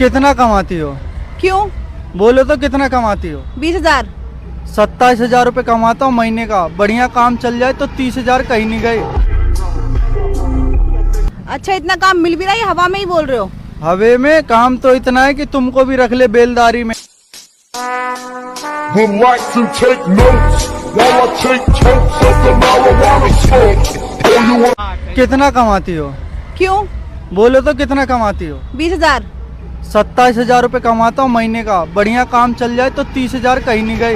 कितना कमाती हो? क्यों? बोलो तो कितना कमाती हो? 20,000। 27,000 रुपये कमाता हूँ महीने का। बढ़िया काम चल जाए तो 30,000 कहीं नहीं गए। अच्छा, इतना काम मिल भी रहा है या हवा में ही बोल रहे हो? हवे में काम तो इतना है कि तुमको भी रख ले बेलदारी में। Would like to take notes while I take totes of the marijuana smoke. Oh, you want कितना कमाती हो? क्यों? बोलो तो कितना कमाती हो? 20,000। 27,000 रुपये कमाता हूँ महीने का। बढ़िया काम चल जाए तो 30,000 कहीं नहीं गए।